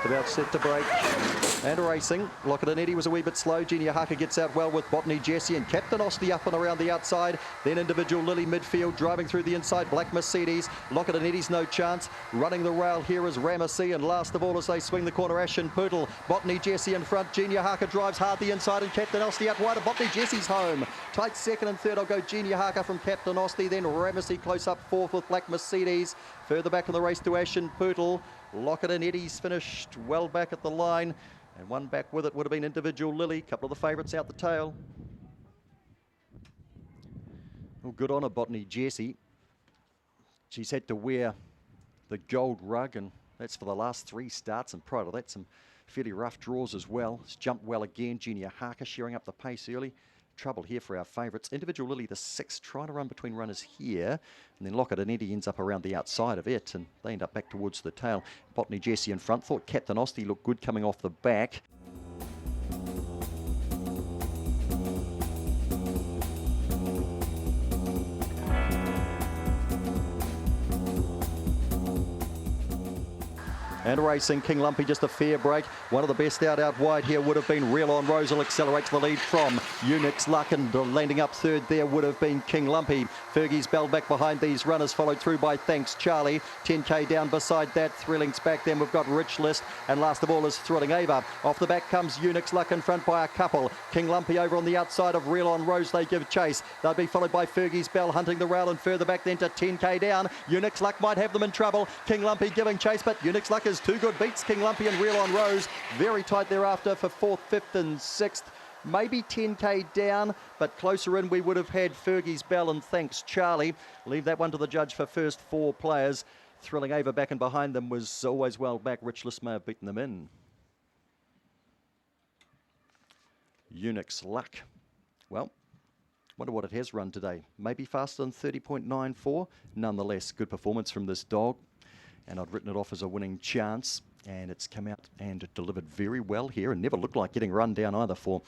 about set to break. And racing. Lockett and Eddie was a wee bit slow. Genia Haka gets out well with Botany Jesse and Captain Osti up and around the outside. Then Individual Lily midfield driving through the inside. Black Mercedes. Lockett and Eddie's no chance. Running the rail here is Ramesses, and last of all as they swing the corner, Ashen Poodle. Botany Jesse in front. Genia Haka drives hard the inside and Captain Osti out wide. Botany Jesse's home. Tight second and third. I'll go Genia Haka from Captain Osti. Then Ramesses close up fourth with Black Mercedes. Further back in the race to Ashen Poodle. Lockett and Eddie's finished well back at the line. And one back with it would have been Individual Lily. Couple of the favourites out the tail. Well, good on her, Botany Jessie. She's had to wear the gold rug, and that's for the last 3 starts. And prior to that, some fairly rough draws as well. It's jumped well again. Genia Haka shearing up the pace early. Trouble here for our favourites. Individual Lily, the 6th, trying to run between runners here. And then Lockett and Eddie ends up around the outside of it, and they end up back towards the tail. Botany Jessie in front. Thought Captain Osti looked good coming off the back. And racing, King Lumpy just a fair break. One of the best out wide here would have been Real on Rose. Will accelerate to the lead from Unix Luck, and landing up third there would have been King Lumpy. Fergie's Bell back behind these runners, followed through by Thanks Charlie. 10k down beside that. Thrilling's back. Then we've got Rich List, and last of all is Thrilling Ava. Off the back comes Unix Luck in front by a couple. King Lumpy over on the outside of Real on Rose. They give chase. They'll be followed by Fergie's Bell hunting the rail, and further back then to 10k down. Unix Luck might have them in trouble. King Lumpy giving chase, but Unix Luck is too good. Beats King Lumpy and Real on Rose. Very tight thereafter for 4th, 5th and 6th. Maybe 10k down, but closer in we would have had Fergie's Bell and Thanks Charlie. Leave that one to the judge for first 4 players. Thrilling Ava back and behind them was always well back. Rich List may have beaten them in. Unix Luck. Well, wonder what it has run today. Maybe faster than 30.94. Nonetheless, good performance from this dog. And I'd written it off as a winning chance, and it's come out and delivered very well here, and never looked like getting run down either for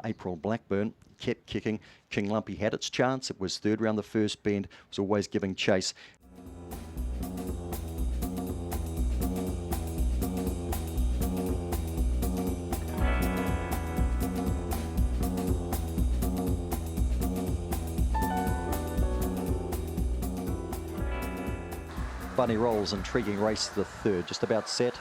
April Blackburn. Kept kicking. King Lumpy had its chance. It was third round the first bend, was always giving chase. Bunny Rolls, intriguing race, the 3rd, just about set.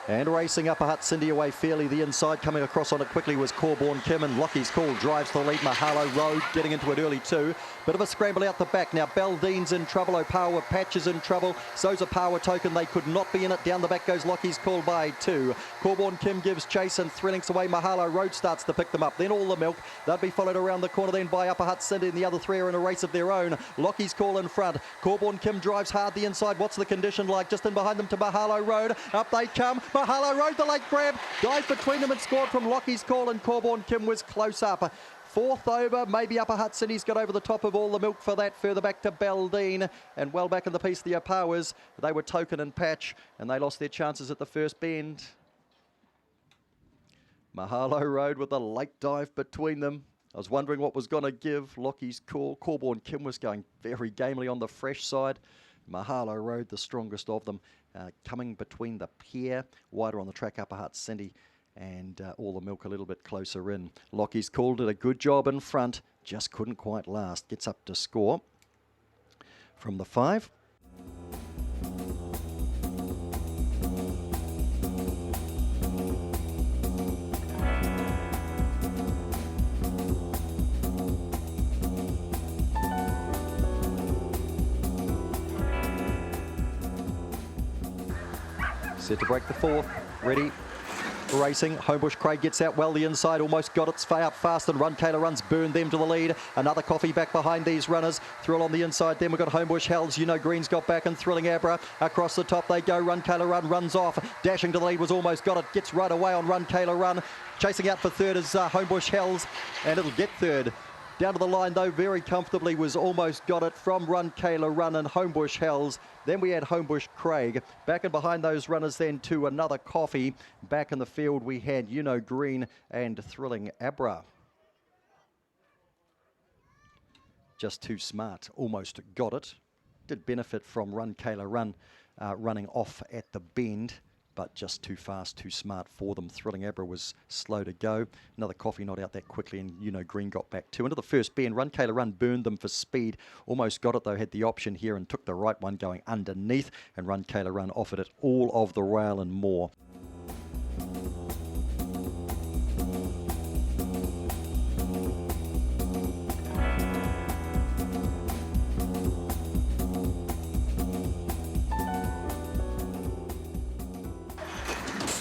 And racing Upper Hutt, Cindy away fairly. The inside coming across on it quickly was Corborn Kim, and Lockie's Call drives to the lead. Mahalo Road getting into it early too. Bit of a scramble out the back. Now Beldean's in trouble. Opawa Patch is in trouble. So's a Power Token. They could not be in it. Down the back goes Lockie's Call by 2. Corborn Kim gives chase, and Thrilling's away. Mahalo Road starts to pick them up. Then All the Milk. They'll be followed around the corner then by Upper Hutt, Cindy, and the other 3 are in a race of their own. Lockie's Call in front. Corborn Kim drives hard the inside. What's the condition like? Just in behind them to Mahalo Road. Up they come. Mahalo Road, the late grab. Dive between them and scored from Lockie's Call, and Corborn Kim was close up. 4th over, maybe Upper Hutt City's got over the top of All the Milk for that. Further back to Beldean, and well back in the piece, the Opawas. They were Token and Patch, and they lost their chances at the first bend. Mahalo Road with a late dive between them. I was wondering what was going to give. Lockie's Call. Corborn Kim was going very gamely on the fresh side. Mahalo Road, the strongest of them, coming between the pair. Wider on the track, Upper Hutt Cindy, and All the Milk a little bit closer in. Lockie's Call did a good job in front, just couldn't quite last. Gets up to score from the 5. Set to break the 4th. Ready. Racing. Homebush Craig gets out well the inside. Almost got its out fast, and Run Kayla Runs burned them to the lead. Another Coffee back behind these runners. Thrill on the inside. Then we've got Homebush Hells. You know Green's got back, and Thrilling Abra. Across the top they go. Run Kayla Run runs off. Dashing to the lead was almost got it. Gets right away on Run Kayla Run. Chasing out for third is Homebush Hells, and it'll get third. Down to the line, though, very comfortably, was almost got it from Run Kayla Run and Homebush Hells. Then we had Homebush Craig. Back and behind those runners then to Another Coffee. Back in the field we had You Know Green and Thrilling Abra. Just too smart, almost got it. Did benefit from Run Kayla Run running off at the bend. but just too fast, too smart for them. Thrilling Abra was slow to go. Another Coffee not out that quickly, and Green got back too. Into the first bend, Run Kayla Run burned them for speed. Almost got it though, had the option here and took the right one going underneath, and Run Kayla Run offered it all of the rail and more.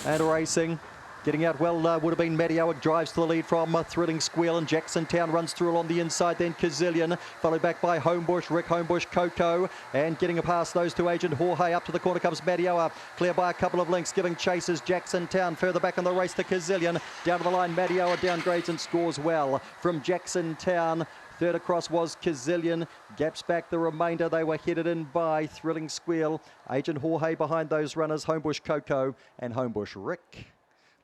And racing, getting out well would have been Matty Owick, drives to the lead from Thrilling Squeal, and Jackson Town runs through along the inside, then Kazillion, followed back by Homebush, Rick Homebush, Coco, and getting past those two, Agent Jorge. Up to the corner comes Matty Owick, clear by a couple of lengths, giving chases Jackson Town. Further back in the race to Kazillion, down to the line, Matty Owick downgrades and scores well from Jackson Town. Third across was Kazillion. Gaps back the remainder. They were headed in by Thrilling Squeal. Agent Jorge behind those runners. Homebush Coco and Homebush Rick.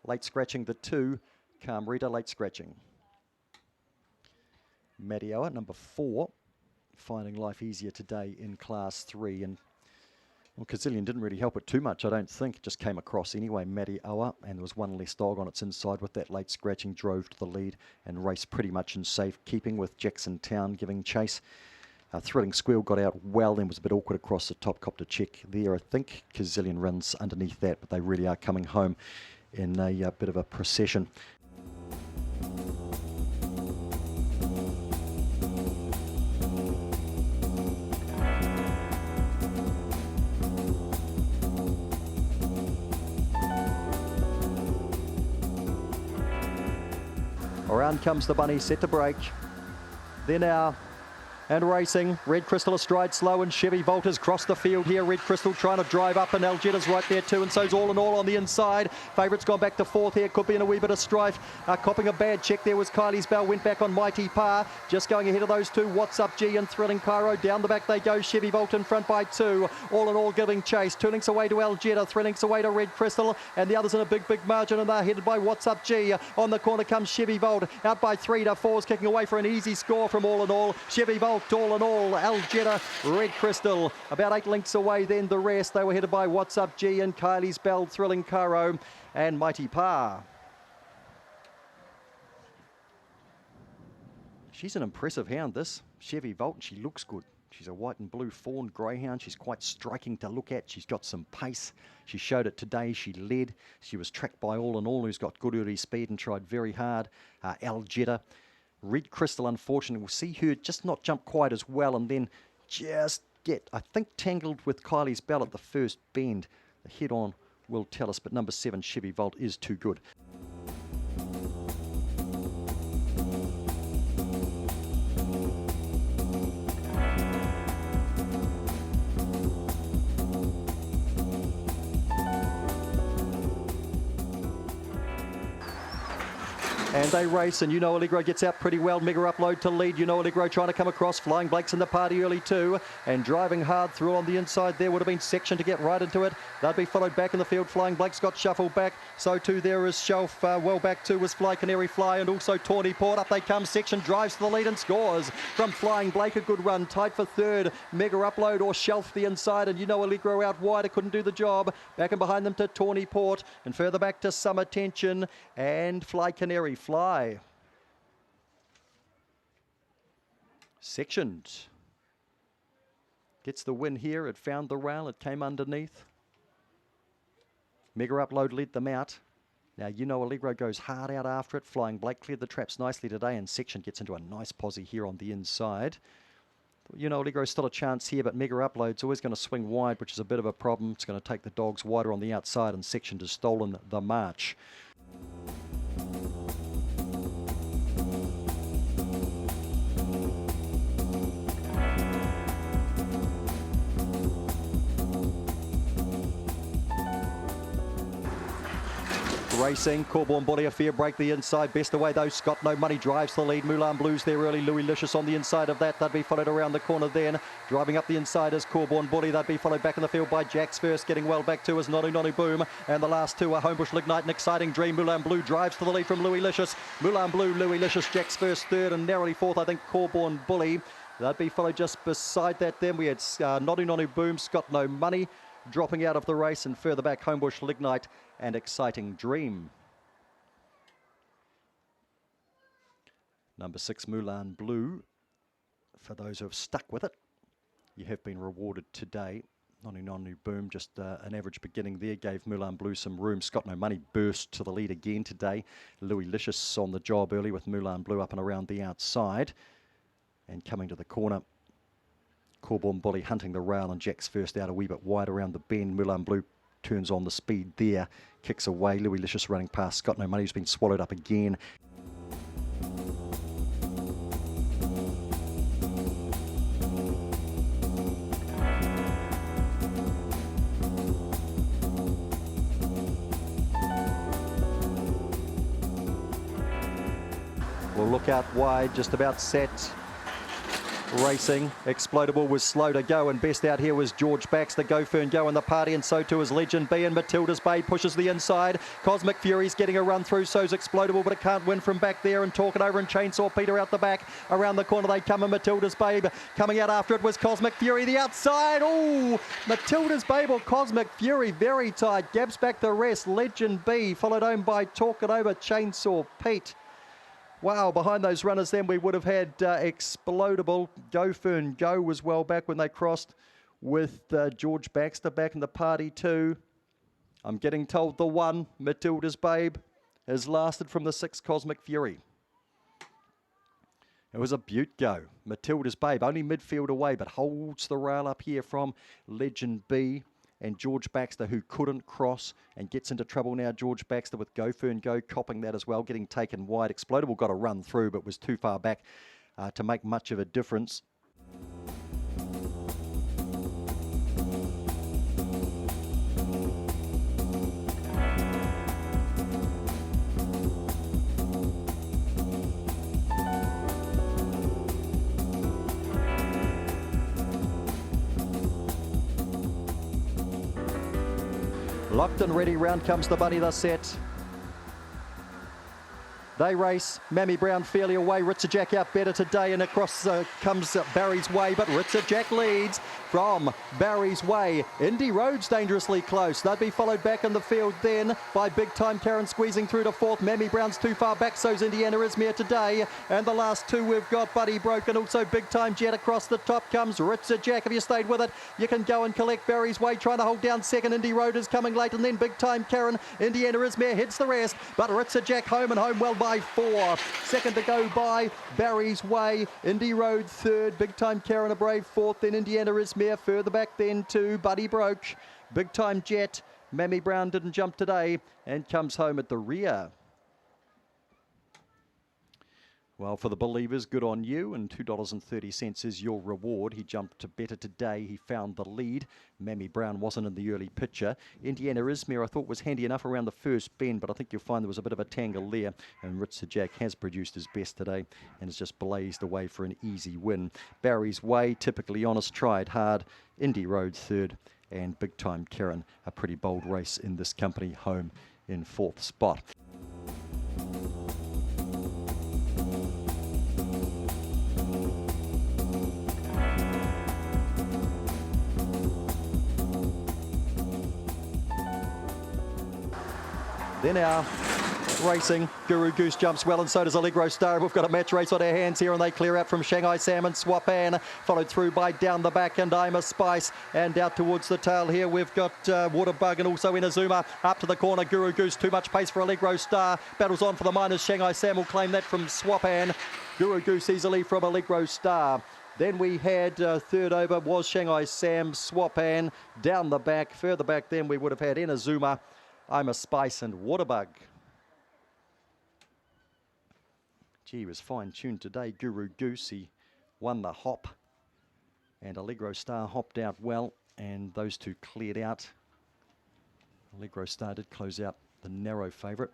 Late scratching the two. Calm Rita late scratching. Matty number 4. Finding life easier today in Class 3. And well, Kazillion didn't really help it too much, I don't think. It just came across anyway, Matty Owa, and there was one less dog on its inside with that late scratching, drove to the lead and raced pretty much in safe keeping with Jackson Town giving chase. Thrilling Squeal got out well, then was a bit awkward across the top, cop to check there. I think Kazillion runs underneath that, but they really are coming home in a bit of a procession. Around comes the bunny, set to break. They're now and racing. Red Crystal astride slow, and Chevy Volt has crossed the field here. Red Crystal trying to drive up, and Aljetta's right there too, and so's All in All on the inside. Favourite's gone back to 4th here, could be in a wee bit of strife. Copping a bad check there was Kylie's Bell, went back on Mighty Pa. Just going ahead of those two, What's Up G and Thrilling Cairo. Down the back they go, Chevy Volt in front by 2. All in All giving chase. 2 lengths away to Aljetta, 3 lengths away to Red Crystal, and the others in a big margin, and they're headed by What's Up G. On the corner comes Chevy Volt, out by 3 to 4's kicking away for an easy score from All in All. Chevy Volt, All in All, Aljetta, Red Crystal, about 8 lengths away then the rest. They were headed by What's Up G and Kylie's Bell, Thrilling Cairo and Mighty Pa. She's an impressive hound, this Chevy Volt, and she looks good. She's a white and blue fawn greyhound. She's quite striking to look at. She's got some pace. She showed it today. She led. She was tracked by All in All, who's got good early speed and tried very hard. Aljetta. Red Crystal, unfortunately, we'll see her just not jump quite as well, and then just get, I think, tangled with Kylie's Bell at the first bend. The head-on will tell us, but number 7, Chevy Volt, is too good. And they race, and Allegro gets out pretty well. Mega Upload to lead. Allegro trying to come across. Flying Blake's in the party early too, and driving hard through on the inside there would have been Section to get right into it. They'd be followed back in the field. Flying Blake's got shuffled back. So too there is Shelf. Well back too was Fly Canary Fly, and also Tawny Port. Up they come. Section drives to the lead and scores from Flying Blake. A good run. Tight for 3rd. Mega Upload or Shelf the inside, and Allegro out wide. It couldn't do the job. Back and behind them to Tawny Port, and further back to Summer Tension and Fly Canary Fly. Sectioned. Gets the win here. It found the rail. It came underneath. Mega Upload led them out. Now, Allegro goes hard out after it. Flying Blake cleared the traps nicely today, and Section gets into a nice posse here on the inside. Allegro's still a chance here, but Mega Upload's always going to swing wide, which is a bit of a problem. It's going to take the dogs wider on the outside, and Section has stolen the march. Racing, Corborn Bully, a fair break the inside. Best away though, Scott No Money drives the lead. Mulan Blues there early. Louis Licious on the inside of that. They'd be followed around the corner then. Driving up the inside is Corborn Bully. They'd be followed back in the field by Jack's First. Getting well back to is Nonu Nonu Boom. And the last two are Homebush Lignite and Exciting Dream. Mulan Blue drives to the lead from Louis Licious. Mulan Blue, Louis Licious, Jack's First 3rd, and narrowly 4th, I think, Corborn Bully. They'd be followed just beside that then. We had Nonu Nonu Boom, Scott No Money. dropping out of the race, and further back Homebush Lignite and Exciting Dream. Number 6 Mulan Blue, for those who have stuck with it, you have been rewarded today. Nonu Boom, just an average beginning there, gave Mulan Blue some room. Scott No Money burst to the lead again today. Louis Licious on the job early with Mulan Blue up and around the outside. And coming to the corner, Corborn Bully hunting the rail, and Jack's first out a wee bit wide around the bend. Mulan Blue turns on the speed there, kicks away. Louis Licious running past Scott No Money, who's been swallowed up again. We'll look out wide, just about set. Racing. Explodable was slow to go, and best out here was George Baxter. Go Fern Go in the party, and so too is Legend B, and Matilda's Bay pushes the inside. Cosmic Fury's getting a run through, so's Explodable, but it can't win from back there, and Talk It Over and Chainsaw Peter out the back. Around the corner they come, and Matilda's Babe coming out after it was Cosmic Fury. The outside, oh! Matilda's Babe or Cosmic Fury, very tight. Gaps back the rest. Legend B, followed home by Talk It Over, Chainsaw Pete. Wow, behind those runners then we would have had Explodable. Go Fern Go was well back when they crossed with George Baxter back in the party too. I'm getting told the 1, Matilda's Babe, has lasted from the 6, Cosmic Fury. It was a beaut go. Matilda's Babe, only midfield away, but holds the rail up here from Legend B. And George Baxter, who couldn't cross and gets into trouble now. George Baxter with Go Fern Go copping that as well, getting taken wide. Explodable got a run through, but was too far back to make much of a difference. Locked and ready, round comes the bunny, the set. They race, Mammy Brown fairly away, Ritzer Jack out better today, and across comes Barry's Way, but Ritzer Jack leads from Barry's Way. Indy Road's dangerously close. They'd be followed back in the field then by Big Time Karen squeezing through to 4th. Mammy Brown's too far back, so's Indiana Izmir today. And the last 2 we've got Buddy Broke, and also Big Time Jet. Across the top comes Ritzer Jack. If you stayed with it, you can go and collect Barry's Way, trying to hold down second. Indy Road is coming late, and then Big Time Karen. Indiana Izmir hits the rest, but Ritzer Jack home and home well by 4. Second to go by Barry's Way. Indy Road 3rd. Big Time Karen a brave 4th. Then Indiana Izmir further back then to Buddy Broke. Big Time Jet. Mammy Brown didn't jump today and comes home at the rear. Well, for the believers, good on you, and $2.30 is your reward. He jumped better today. He found the lead. Mammy Brown wasn't in the early picture. Indiana Izmir, I thought, was handy enough around the first bend, but I think you'll find there was a bit of a tangle there. And Ritzer Jack has produced his best today and has just blazed away for an easy win. Barry's Way, typically honest, tried hard. Indy Road 3rd, and Big Time Karen, a pretty bold race in this company, home in 4th spot. Then our racing, Guru Goose jumps well, and so does Allegro Star. We've got a match race on our hands here, and they clear out from Shanghai Sam and Swapan, followed through by Down the Back and I'm a Spice, and out towards the tail here we've got Waterbug and also Inazuma. Up to the corner, Guru Goose, too much pace for Allegro Star, battles on for the minors. Shanghai Sam will claim that from Swapan. Guru Goose easily from Allegro Star. Then we had third over was Shanghai Sam, Swapan, Down the Back. Further back then we would have had Inazuma, I'm a Spice and Waterbug. Gee, he was fine-tuned today. Guru Goose, he won the hop. And Allegro Star hopped out well, and those two cleared out. Allegro Star did close out the narrow favourite.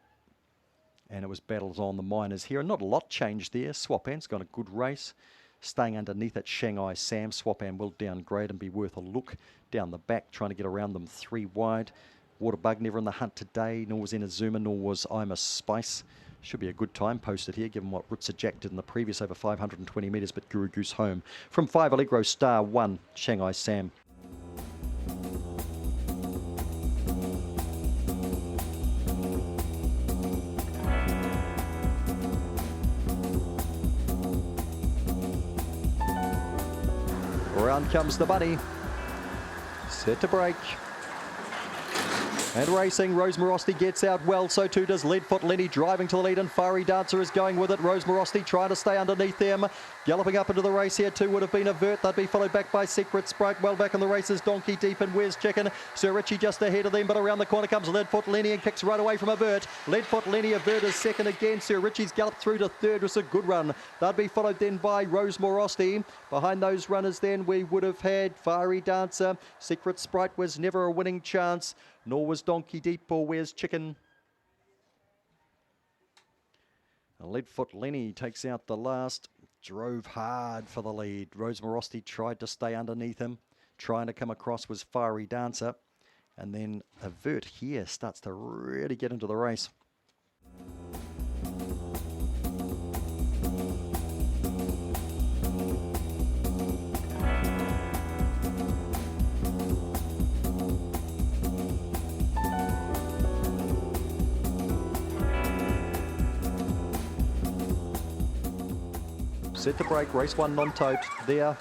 And it was battles on the minors here. And not a lot changed there. Swapan's got a good race. Staying underneath it, Shanghai Sam. Swapan will downgrade and be worth a look. Down the back, trying to get around them 3 wide. Waterbug never in the hunt today, nor was Inazuma, nor was I'm a Spice. Should be a good time posted here, given what Ritzer Jack did in the previous over 520 metres, but Guru Goose home. From 5, Allegro Star 1, Shanghai Sam. Around comes the bunny. Set to break. And racing, Rose Morosti gets out well, so too does Leadfoot Lenny, driving to the lead, and Fiery Dancer is going with it. Rose Morosti trying to stay underneath them. Galloping up into the race here, two would have been Avert. They'd be followed back by Secret Sprite. Well back in the race is Donkey Deep and Where's Chicken. Sir Richie just ahead of them, but around the corner comes Leadfoot Lenny and kicks right away from Avert. Leadfoot Lenny, Avert is second again. Sir Richie's galloped through to third. It was a good run. They'd be followed then by Rose Morosti. Behind those runners then we would have had Fiery Dancer. Secret Sprite was never a winning chance, nor was Donkey Deep or Where's Chicken. Leadfoot Lenny takes out the last. Drove hard for the lead. Rose Morosti tried to stay underneath him. Trying to come across was Fiery Dancer. And then Avert here starts to really get into the race. Set to break, race one non-tote there.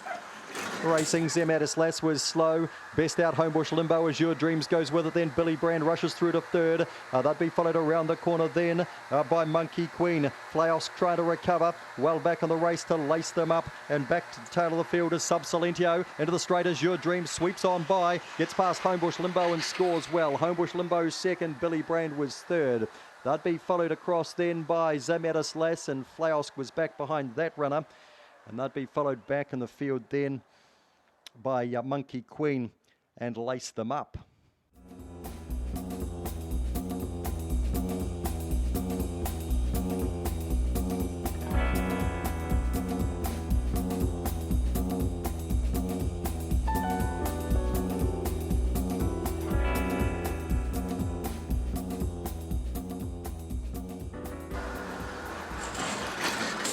Racing, Zematis Lass was slow. Best out, Homebush Limbo as Your Dreams goes with it. Then Billy Brand rushes through to third. They'd be followed around the corner then by Monkey Queen. Flaos trying to recover. Well back on the race to lace them up. And back to the tail of the field is Sub Silentio. Into the straight as Your Dreams sweeps on by. Gets past Homebush Limbo and scores well. Homebush Limbo second. Billy Brand was third. They'd be followed across then by Zamatis Lass, and Flaosk was back behind that runner. And they'd be followed back in the field then by Monkey Queen and Lace Them Up.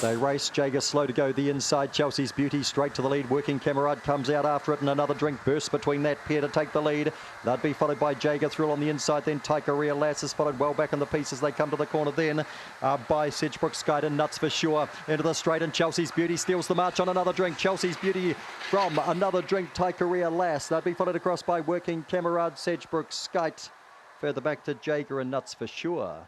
They race. Jager slow to go the inside. Chelsea's Beauty straight to the lead. Working Camarade comes out after it, and another drink bursts between that pair to take the lead. They'd be followed by Jager Thrill on the inside. Then Taikaria Lass is followed well back in the piece as they come to the corner then by Sedgebrook Skyd and Nuts for Sure. Into the straight, and Chelsea's Beauty steals the march on another drink. Chelsea's Beauty from another drink. Taikaria Lass. They'd be followed across by Working Camarade, Sedgebrook Skyd. Further back to Jager and Nuts for Sure.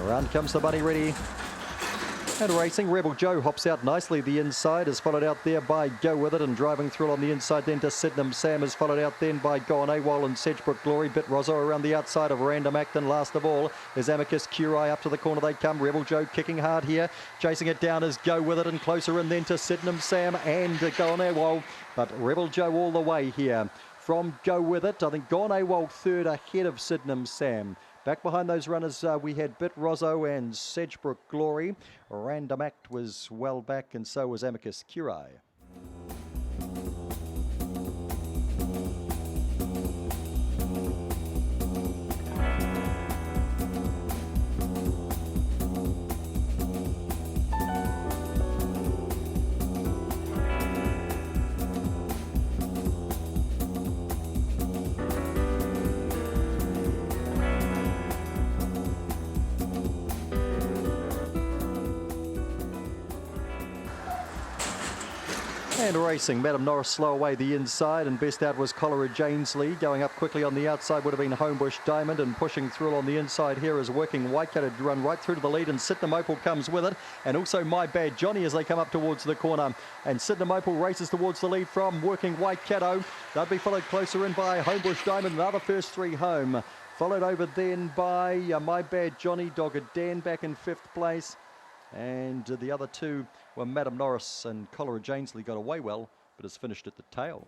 Around comes the bunny ready. And racing, Rebel Joe hops out nicely the inside, is followed out there by Go With It, and Driving Thrill on the inside then to Sydenham Sam is followed out then by Gone AWOL and Sedgebrook Glory. Bit Rozzo around the outside of Random Act, and last of all is Amicus Curie. Up to the corner they come. Rebel Joe kicking hard here. Chasing it down is Go With It, and closer in then to Sydenham Sam and Gone AWOL. But Rebel Joe all the way here from Go With It. I think Gone AWOL third ahead of Sydenham Sam. Back behind those runners, we had Bit Rozzo and Sedgebrook Glory. Random Act was well back, and so was Amicus Curie. And racing, Madam Norris slow away the inside, and best out was Coleridge Ainsley. Going up quickly on the outside would have been Homebush Diamond, and pushing through on the inside here is Working Waikato to run right through to the lead, and Sydenham Opal comes with it, and also My Bad Johnny as they come up towards the corner. And Sydenham Opal races towards the lead from Working Waikato. They'll be followed closer in by Homebush Diamond, the other first three home. Followed over then by My Bad Johnny, Dogged Dan back in fifth place. And the other two were Madam Norris, and Coleridge Ainsley got away well, but has finished at the tail.